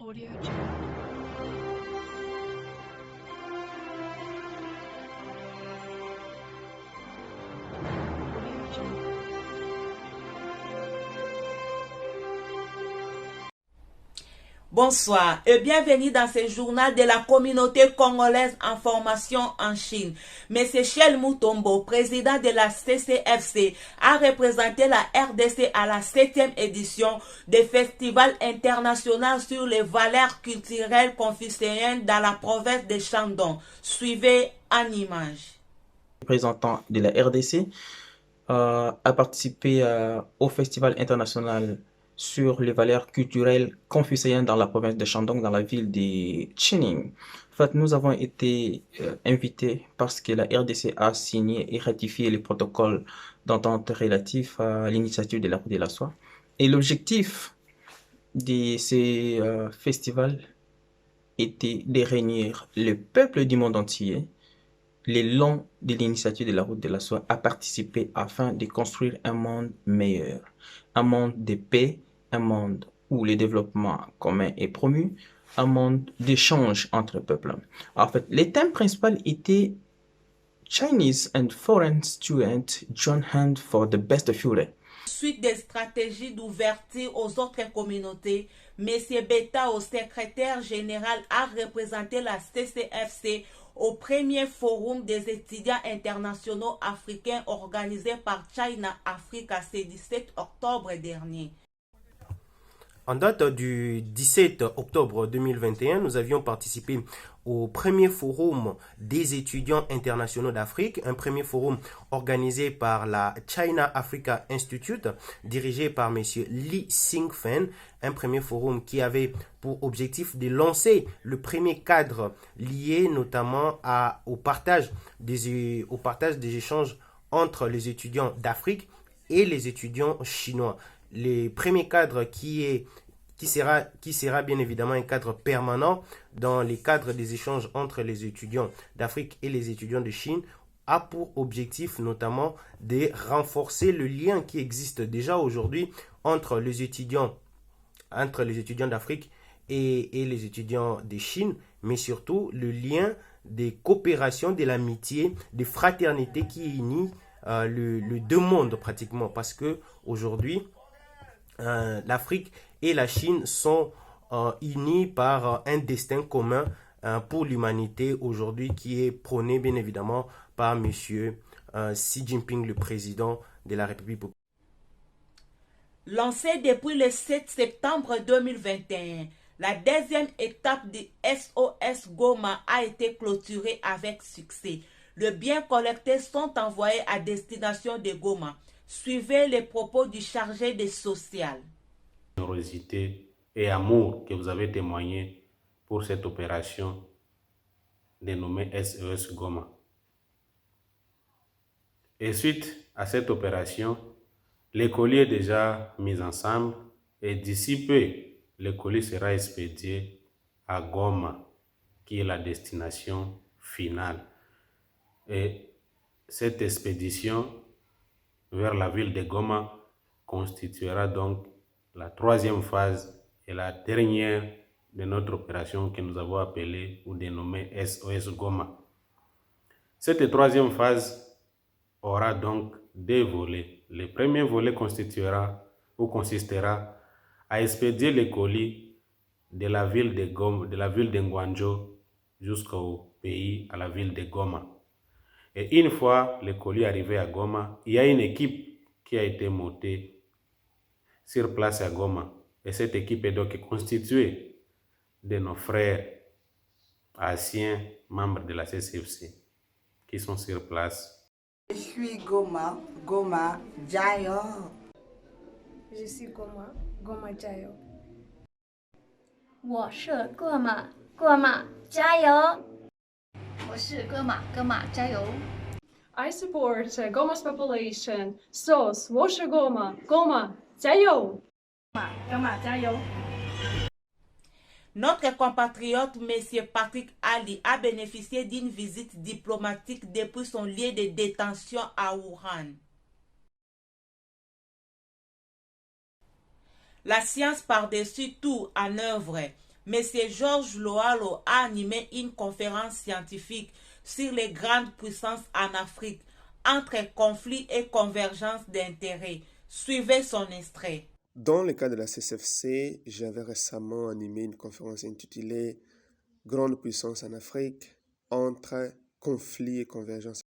Audio Jungle. Audio Jungle. Bonsoir et bienvenue dans ce journal de la communauté congolaise en formation en Chine. Monsieur Shell Mutombo, président de la CCFC, a représenté la RDC à la 7e édition du Festival international sur les valeurs culturelles confucéennes dans la province de Shandong. Suivez en images. Représentant de la RDC a participé au Festival international sur les valeurs culturelles confucéennes dans la province de Shandong, dans la ville de Xining. En fait, nous avons été invités parce que la RDC a signé et ratifié les protocoles d'entente relatifs à l'initiative de la route de la soie. Et l'objectif de ces festivals était de réunir le peuple du monde entier le long de l'initiative de la route de la soie a participé afin de construire un monde meilleur, un monde de paix, un monde où le développement commun est promu, un monde d'échange entre peuples. En fait, le thème principal était Chinese and foreign students join hands for the best future. Suite des stratégies d'ouverture aux autres communautés, M. Betao, secrétaire général, a représenté la CCFC au premier forum des étudiants internationaux africains organisé par China Africa ce 17 octobre dernier. En date du 17 octobre 2021, nous avions participé au premier forum des étudiants internationaux d'Afrique, un premier forum organisé par la China Africa Institute, dirigé par M. Li Xingfen, un premier forum qui avait pour objectif de lancer le premier cadre lié notamment au partage des échanges entre les étudiants d'Afrique et les étudiants chinois. Le premier cadre qui sera bien évidemment un cadre permanent dans les cadres des échanges entre les étudiants d'Afrique et les étudiants de Chine, a pour objectif notamment de renforcer le lien qui existe déjà aujourd'hui entre les étudiants d'Afrique et les étudiants de Chine, mais surtout le lien des coopérations, de l'amitié, de fraternité qui unit le deux mondes pratiquement, parce que aujourd'hui l'Afrique et la Chine sont unis par un destin commun pour l'humanité aujourd'hui qui est prôné bien évidemment par M. Xi Jinping, le président de la République populaire. Lancé depuis le 7 septembre 2021, la deuxième étape du SOS Goma a été clôturée avec succès. Les biens collectés sont envoyés à destination de Goma. Suivez les propos du chargé des sociales. Générosité et amour que vous avez témoigné pour cette opération dénommée SOS Goma. Et suite à cette opération, les colis est déjà mis ensemble et d'ici peu, le colis sera expédié à Goma, qui est la destination finale. Et cette expédition vers la ville de Goma constituera donc la troisième phase et la dernière de notre opération que nous avons appelée ou dénommée SOS Goma. Cette troisième phase aura donc deux volets. Le premier volet consistera à expédier les colis de la ville de Goma, de la ville de Ngwanjo jusqu'au pays, à la ville de Goma. Et une fois les colis arrivés à Goma, il y a une équipe qui a été montée sur place à Goma. Et cette équipe est donc constituée de nos frères anciens membres de la CCFC qui sont sur place. Je suis Goma, Goma Jayo. Je suis Goma, Goma Jayo. 我是戈马，戈马加油！我是戈马，戈马加油！ I support Goma's population. So, Swosha Goma, Goma, Jayo! Goma, Jayo! Notre compatriote M. Patrick Ali a bénéficié d'une visite diplomatique depuis son lieu de détention à Wuhan. La science par-dessus tout en œuvre. M. Georges Loalo a animé une conférence scientifique sur les grandes puissances en Afrique, entre conflits et convergence d'intérêts. Suivez son extrait. Dans le cas de la CCFC, j'avais récemment animé une conférence intitulée « Grandes puissances en Afrique, entre conflits et convergence ».